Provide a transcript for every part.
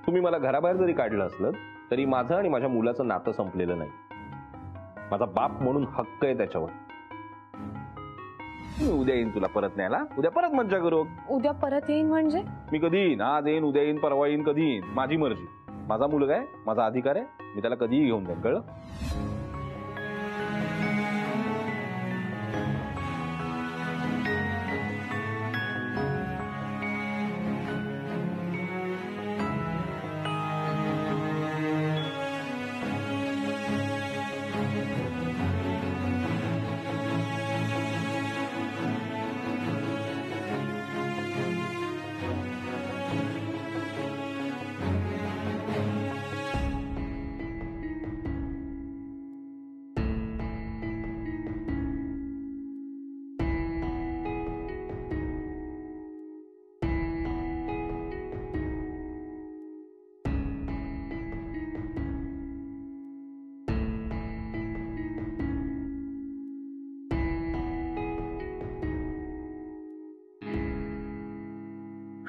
तुम्ही मला घराबाहेर जरी काढलं असलं तरी माझं आणि माझ्या मुलाचं नातं संपलेलं नाही. माझा बाप म्हणून हक्क आहे त्याच्यावर. मी उद्या येईन तुला परत न्यायला. उद्या परत मज्जा करू. उद्या परत येईन म्हणजे? मी कधी येईन, आज येईन, उद्या येईन, परवा येईन, कधी येईन, माझी मर्जी. माझा मुलगा आहे, माझा अधिकार आहे, मी त्याला कधीही घेऊन जाईन. कळलं?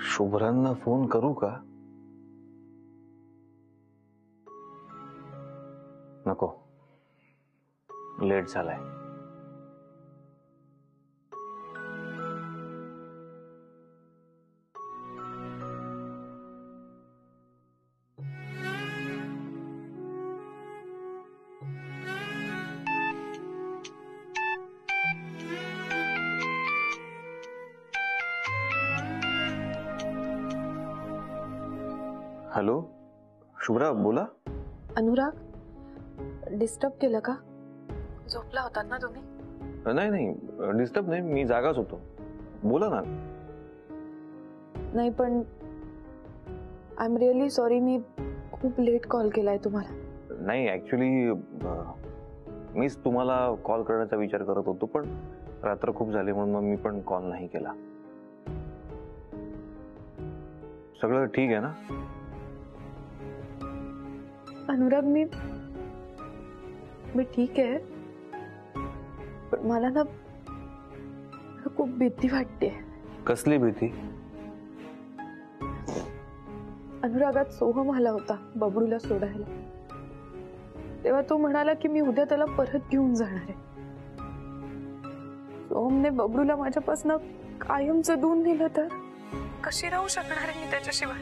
शुभ्रांना फोन करू का? नको, लेट झालाय. हॅलो शुभ्रा, बोला. अनुराग, डिस्टर्ब केलं का? झोपला होतात ना तुम्ही? नाही नाही, डिस्टर्ब नाही, मी जागाच होतो. बोला ना. नाही पण आय एम रिअली सॉरी, मी खूप लेट कॉल केलाय तुम्हाला. नाही, ऍक्च्युली मीच तुम्हाला कॉल करण्याचा विचार करत होतो, पण रात्र खूप झाली म्हणून मग मी पण कॉल नाही केला. सगळं ठीक आहे ना? अनुराग, मी ठीक आहे, पण मला ना खूप भीती वाटते. कसली भीती? अनुरागात सोहम आला होता बबडूला सोडायला. तेव्हा तो म्हणाला की मी उद्या त्याला परत घेऊन जाणार आहे. सोहमने बबडूला माझ्यापासून कायमचं दूर नेलं तर कशी राहू शकणार आहे मी त्याच्याशिवाय?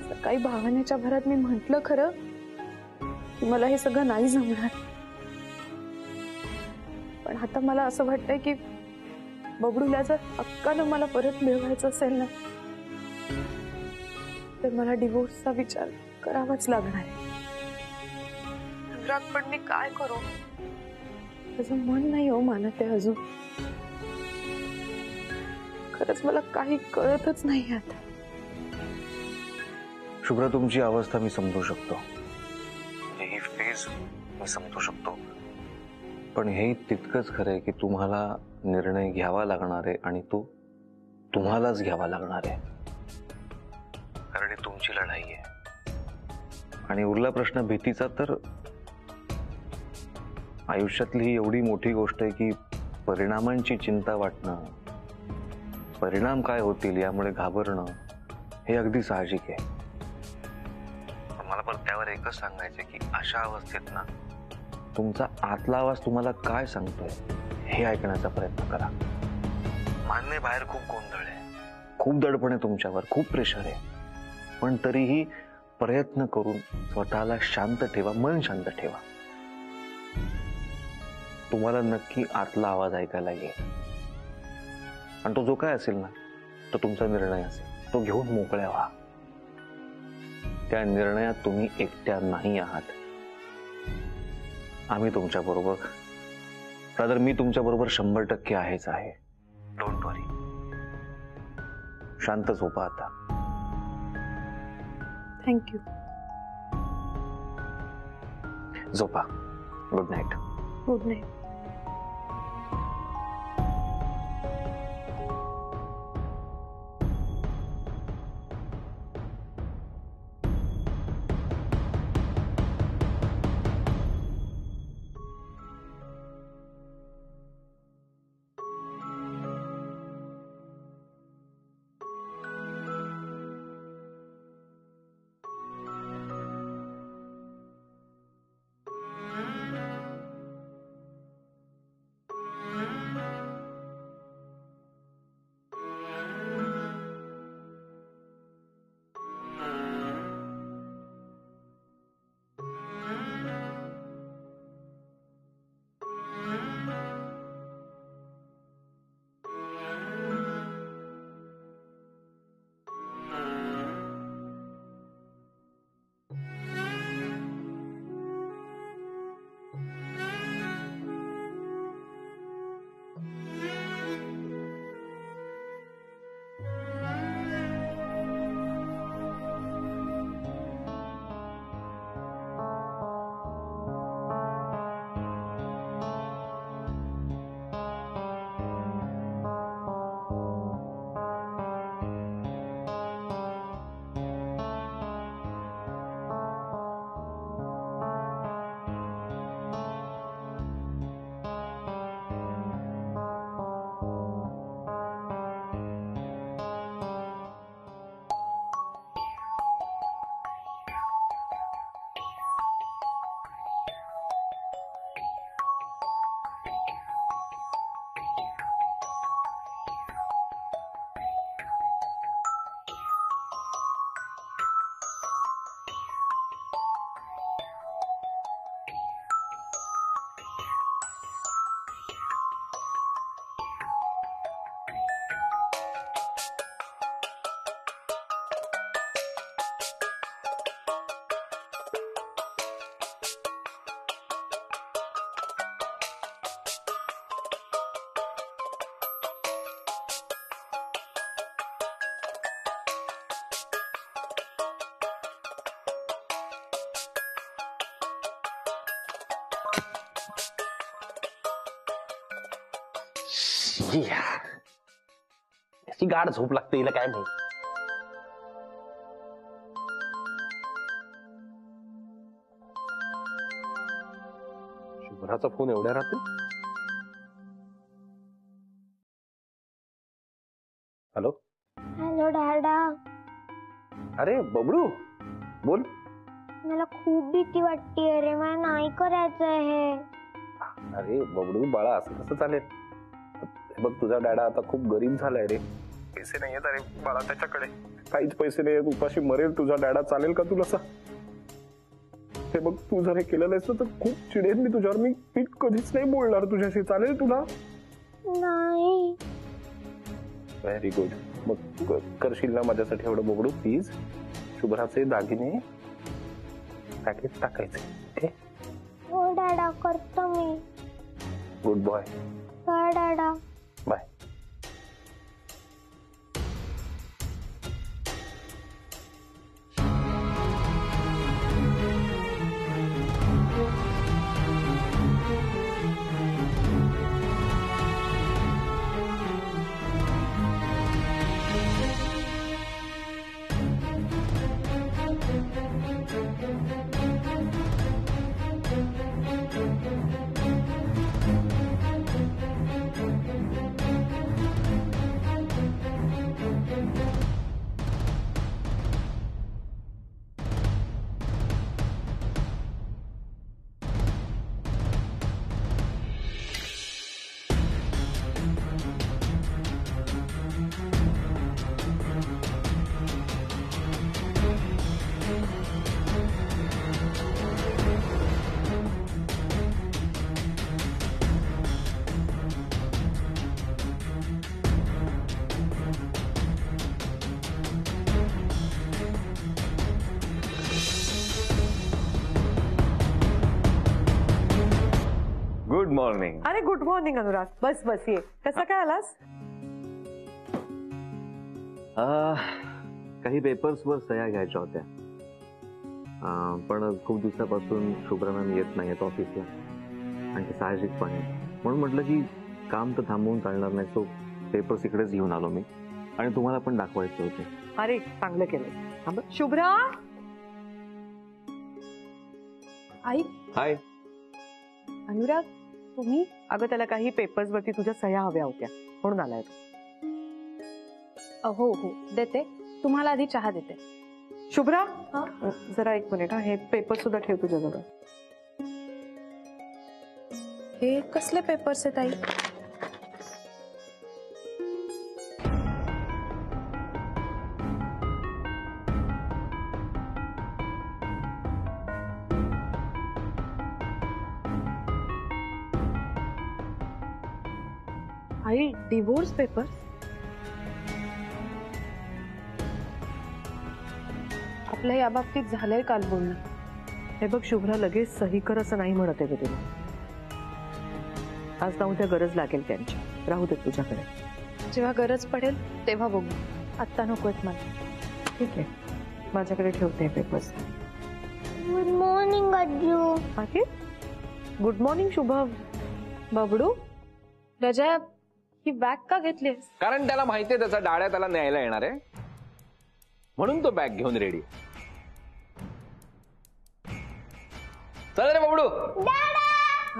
सकाळी भावनेच्या भरात मी म्हंटल खरं की मला हे सगळं नाही जमणार, पण आता मला असं वाटतंय की बबडूला जर हक्कानं मला परत मिळवायचं असेल ना, तर मला डिवोर्सचा विचार करावाच लागणार आहे. अनुराग, पण मी काय करू? त्याचं मन नाही हो मानत आहे अजून. खरंच मला काही कळतच नाही आता. शुभ्रा, तुमची अवस्था मी समजू शकतो, ही फेज मी समजू शकतो, पण हे तितकंच खरं आहे की तुम्हाला निर्णय घ्यावा लागणार आहे आणि तो तुम्हालाच घ्यावा लागणार आहे, कारण ही तुमची लढाई आहे. आणि उरला प्रश्न भीतीचा, तर आयुष्यातली ही एवढी मोठी गोष्ट आहे की परिणामांची चिंता वाटणं, परिणाम काय होतील यामुळे घाबरणं हे अगदी साहजिक आहे. मला पण त्यावर एकच सांगायचं की अशा अवस्थेत ना तुमचा आतला आवाज तुम्हाला काय सांगतोय हे ऐकण्याचा प्रयत्न करा. मान्य, बाहेर खूप गोंधळ आहे, खूप दडपण आहे तुमच्यावर, खूप प्रेशर आहे, पण तरीही प्रयत्न करून स्वतःला शांत ठेवा, मन शांत ठेवा. तुम्हाला नक्की आतला आवाज ऐकायला येईल आणि तो जो काय असेल ना, तो तुमचा निर्णय असेल, तो घेऊन मोकळ्या व्हा. त्या निर्णयात तुम्ही एकट्या नाही आहात. आम्ही तुमच्या बरोबर, रादर मी तुमच्या बरोबर 100% आहेच आहे. डोंट वरी. शांत झोपा आता. थँक्यू. झोपा. Good night. Good night. याची गाढ झोप लागते हिला काय माहिती. शुभ्राचा फोन एवढ्या रात्री. हॅलो हॅलो डॅडा. अरे बबडू बोल. मला खूप भीती वाटते रे, मला नाही करायचं हे. अरे बबडू बाळा असं कसं चालेल. बघ तुझा डॅडा आता खूप गरीब झालाय रे. पैसे नाही आहेत अरे बाळा त्याच्याकडे. काहीच पैसे नाही आहेत. उपाशी मरेल तुझा डॅडा. चालेल का तुला? हे बघ तू जर हे केलेलं असतं तर खूप चिडेन मी तुझ्यावर. मी कधीच नाही बोलणार तुझ्याशी. चालेल तुला? नाही. Very good. मग करशील ना माझ्यासाठी एवढं बबडू प्लीज? शुभ्राचे दागिने पॅकेट टाकायचे. ओके? हो डॅडा, करतो मी. Good boy. बाय डॅडा. बाय. Good morning. अरे गुड मॉर्निंग अनुराग. बस बस ये. कसा काय आलास? काही पेपर्सवर सह्या घ्यायच्या होत्या. पण खूप दिवसापासून शुभ्रा मॅम येत नाहीत ऑफिसला आणि ते साहजिक पण आहे. म्हणून म्हटलं की काम तर थांबवून चालणार नाही. सो पेपर्स इकडेच घेऊन आलो मी आणि तुम्हाला पण दाखवायचे होते. अरे चांगलं केलं. थांब. शुभ्रा. आई. हाय. अनुराग तुम्ही? अगं त्याला काही पेपर्स वरती तुझ्या सह्या हव्या होत्या म्हणून आलाय. हो हो देते. तुम्हाला आधी चहा देते. शुभ्रा जरा एक मिनिट. हे पेपर सुद्धा ठेव तुझ्याजवळ. हे कसले पेपर्स आहेत आई? आई डिवोर्स पेपर्स? आपलं या बाबतीत झालंय काल बोलणं. हे बघ शुभ्रा, लगेच सही कर असं नाही म्हणत आहे तुला. आज ना उद्या गरज लागेल त्यांची. राहू दे तुझ्याकडे. जेव्हा गरज पडेल तेव्हा बघू. आत्ता नकोत मला. ठीक आहे, माझ्याकडे ठेवते पेपर्स. Good morning Ajju. आहे गुड मॉर्निंग शुभम. बबडू रजा ही बॅग का घेतलीस? कारण त्याला माहितीये त्याचा डाळ्या त्याला न्यायला येणार आहे म्हणून तो बॅग घेऊन रेडी. चल रे बबडू.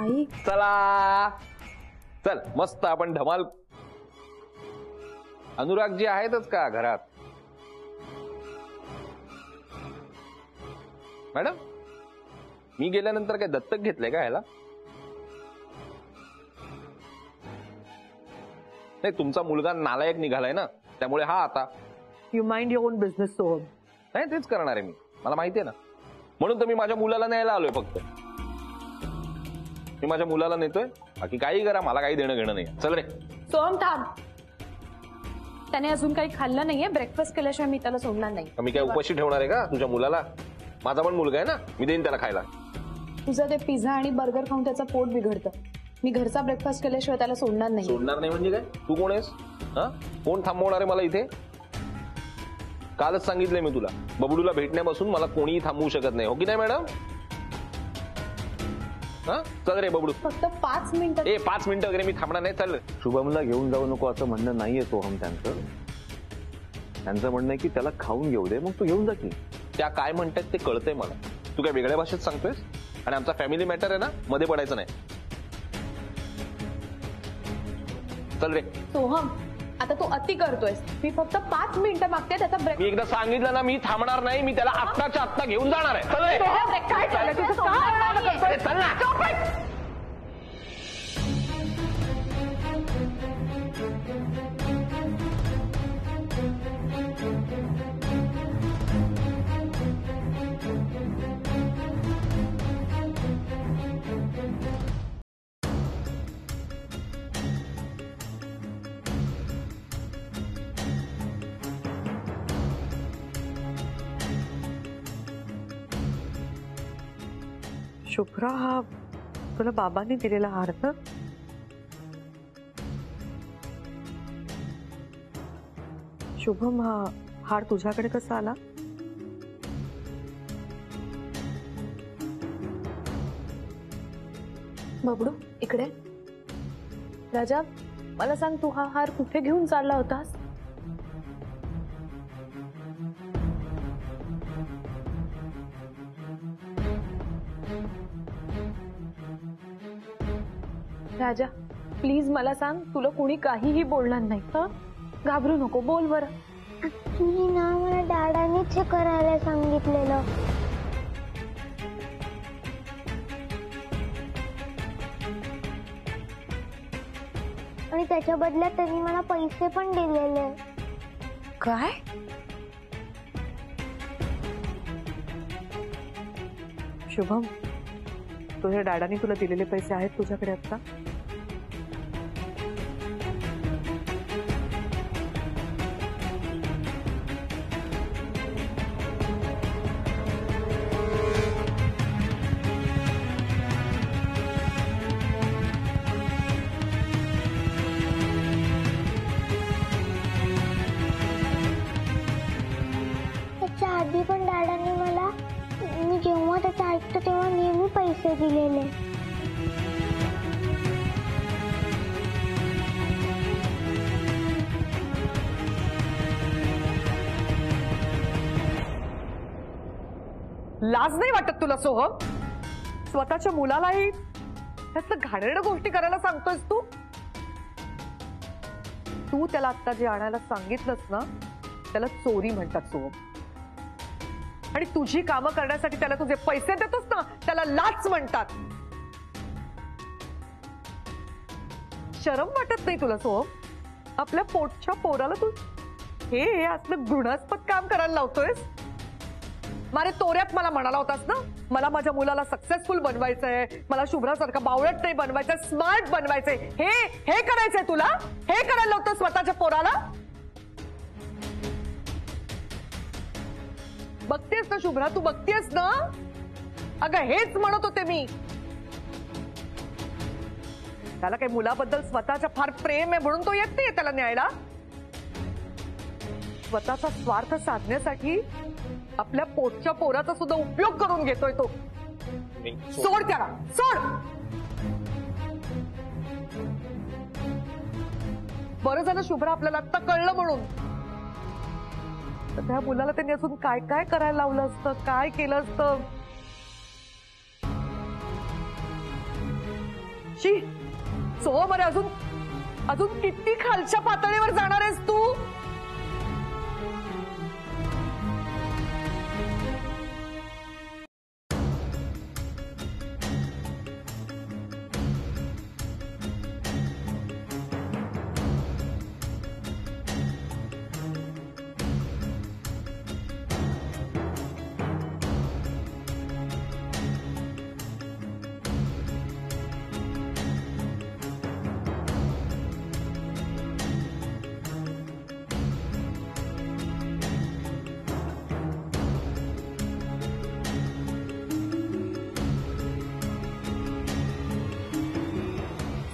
आई चला चल मस्त आपण धमाल. अनुरागजी आहेतच का घरात? मॅडम मी गेल्यानंतर काय दत्तक घेतलंय का ह्याला? नाही तुमचा मुलगा नालायक निघालाय ना त्यामुळे हा आता. You mind your on business Soham. नाही तेच करणार आहे मी. मला माहितीये ना. म्हणून तर मी माझ्या मुलाला न्यायला आलोय. फक्त मी माझ्या मुलाला नेतोय. बाकी काही करा मला काही देणं घेणं नाही. चल रे. सोहम थांब. त्याने अजून काही खाल्लं नाहीये. ब्रेकफास्ट केल्याशिवाय मी त्याला सोडणार नाही. मी काय उपाशी ठेवणार आहे का तुझ्या मुलाला? माझा पण मुलगा आहे ना. मी देईन त्याला खायला. तुझं ते पिझ्झा आणि बर्गर खाऊन त्याचं पोट बिघडतं. मी घरचा ब्रेकफास्ट केल्याशिवाय त्याला सोडणार नाही. सोडणार नाही म्हणजे काय? तू कोण आहेस? हा कोण थांबवणार आहे मला इथे? कालच सांगितलंय मी तुला. बबडूला भेटण्यापासून मला कोणीही थांबवू शकत नाही. हो की नाही मॅडम? हा चल रे बबडू. फक्त 5 मिनिटं. 5 मिनिटं वगैरे मी थांबणार नाही. चल. शुभमला घेऊन जाऊ नको असं म्हणणं नाहीये सोहम त्यांचं. त्यांचं म्हणणं आहे की त्याला खाऊन घेऊ दे, मग तू घेऊन जा की. त्या काय म्हणतात ते कळतंय मला. तू काय वेगळ्या भाषेत सांगतोयस? आणि आमचा फॅमिली मॅटर आहे ना, मध्ये पडायचं नाही. चल रे. सोहम, आता तू अति करतोयस. मी फक्त 5 मिनिटं मागते त्याचा ब्रेक. मी एकदा सांगितलं ना, मी थांबणार नाही. मी त्याला आत्ताच्या आत्ता घेऊन जाणार आहे. चल रे. काय चाललंय तुझं? अरे चल ना. शुभ्रा, हा तुला बाबांनी दिलेला हार ना? शुभम, हा हार तुझ्याकडे कसा आला? बबडू इकडे. राजा, मला सांग, तू हा हार कुठे घेऊन चालला होतास? राजा, प्लीज मला सांग, तुला कोणी काहीही बोलणार नाही हं? घाबरू नको, बोल बरं. ऍक्च्युली ना मला डॅडानीच हे करायला सांगितलेलं. आणि त्याच्या बदल्यात त्यांनी मला पैसे पण दिलेले. काय? शुभम, तुझ्या डॅडानी तुला दिलेले पैसे आहेत तुझ्याकडे आता? त्याच्या आधी पण डॅडांनी मला, मी जेव्हा त्याचं ऐकतो तेव्हा नेहमी पैसे दिलेले. लाज नाही वाटत तुला सोहम? स्वतःच्या मुलालाही त्यातलं घाणेरड्या गोष्टी करायला सांगतोयस तू? तू त्याला आता जे आणायला सांगितलंस ना, त्याला चोरी म्हणतात सोहम. आणि तुझी कामं करण्यासाठी त्याला तुझे पैसे देतोस ना, त्याला लाच म्हणतात. शरम वाटत नाही तुला सोहम? आपल्या पोटच्या पोराला तू हे असलं घृणास्पद काम करायला लावतोयस? मारे तोऱ्यात मला म्हणाला होतास ना, मला माझ्या मुलाला सक्सेसफुल बनवायचंय, मला शुभ्रासारखं बावळट नाही बनवायचंय, स्मार्ट बनवायचंय. हे करायचंय तुला? हे करायला लावतोस स्वतःच्या पोराला? बघतेस ना शुभ्रा, तू बघतेस ना? अगं हेच म्हणत होते मी. त्याला काही मुलाबद्दल स्वतःच्या फार प्रेम आहे म्हणून तो येत नाही त्याला न्यायला. स्वतःचा स्वार्थ साधण्यासाठी आपल्या पोटच्या पोराचा सुद्धा उपयोग करून घेतोय तो. सोड त्याला, सोड. बरं झालं शुभ्रा आपल्याला आता कळलं म्हणून. त्या मुलाला त्यांनी अजून काय काय करायला लावलं असतं, काय केलं असतं. शी सोहम, अरे अजून किती खालच्या पातळीवर जाणार आहेस तू?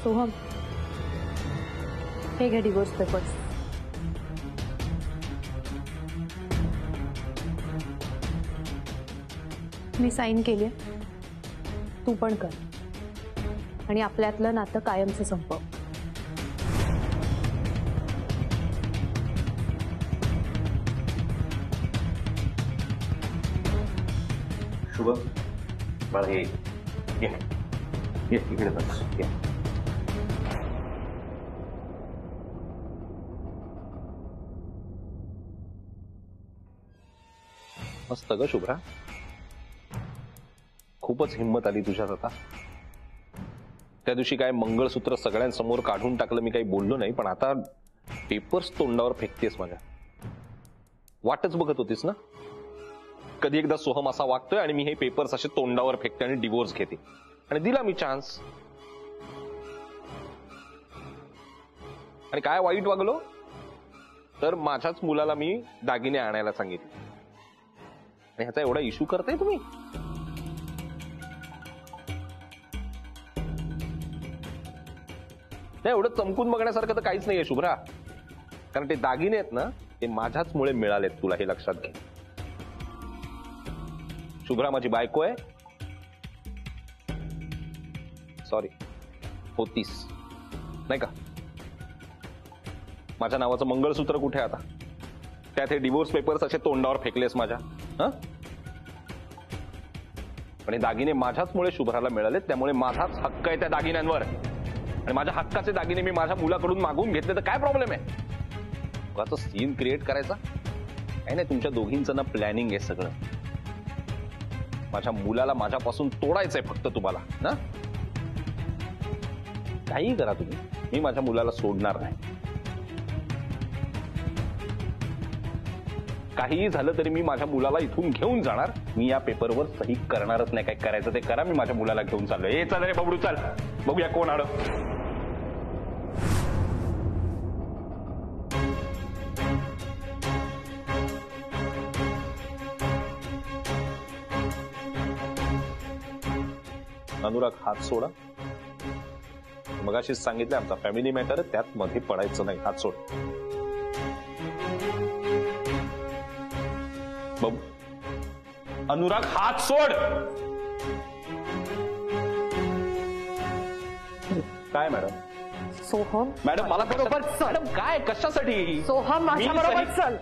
सोहम, हे घे डिवोर्स पेपर्स. मी साइन केली, तू पण कर. आणि आपल्यातलं नातं कायमचं संपव. शुभ मला ये इकडे बस ये. मस्त ग शुभ्रा, खूपच हिंमत आली तुझ्यात आता. त्या दिवशी काय मंगळसूत्र सगळ्यांसमोर काढून टाकलं, मी काही बोललो नाही, पण आता पेपर्स तोंडावर फेकतेस माझ्या. वाटच बघत होतीस ना कधी एकदा सोहम असा वागतोय आणि मी हे पेपर्स असे तोंडावर फेकते आणि डिवोर्स घेते, आणि दिला मी चान्स. आणि काय वाईट वागलो तर माझ्याच मुलाला मी दागिने आणायला सांगितले, आणि ह्याचा एवढा इश्यू करताय तुम्ही. नाही, एवढं चमकून बघण्यासारखं तर काहीच नाहीये शुभ्रा, कारण ते दागिने आहेत ना ते माझ्याच मुळे मिळालेत तुला, हे लक्षात घे. शुभ्रा माझी बायको आहे, सॉरी होतीस नाही का. माझ्या नावाचं मंगळसूत्र कुठे आता, त्यात हे डिवोर्स पेपर्स असे तोंडावर फेकलेस माझ्या. पण हे दागिने माझ्याच मुळे शुभ्राला मिळालेत, त्यामुळे माझाच हक्क आहे त्या दागिन्यांवर, आणि माझ्या हक्काचे दागिने मी माझ्या मुलाकडून मागून घेतले तर काय प्रॉब्लेम आहे. उगाच सीन क्रिएट करायचा काय नाही. तुमच्या दोघींचं ना प्लॅनिंग आहे सगळं. माझ्या मुलाला माझ्यापासून तोडायचंय फक्त तुम्हाला ना. काही करा तुम्ही, मी माझ्या मुलाला सोडणार नाही. काहीही झालं तरी मी माझ्या मुलाला इथून घेऊन जाणार. मी या पेपरवर सही करणारच नाही. काय करायचं ते करा, मी माझ्या मुलाला घेऊन चाललोय. हे चल रे बबडू, चल बघूया कोण आलं. अनुराग हात सोडा. मगाशीच सांगितलं आमचा फॅमिली मॅटर आहे, त्यात मध्ये पडायचं नाही. हात सोड. बघू अनुराग हात सोड. काय मॅडम? सोहम मॅडम मला बरोबर चल. मॅडम काय कशासाठी? सोहम माझ्या मी बरोबर सही- चल.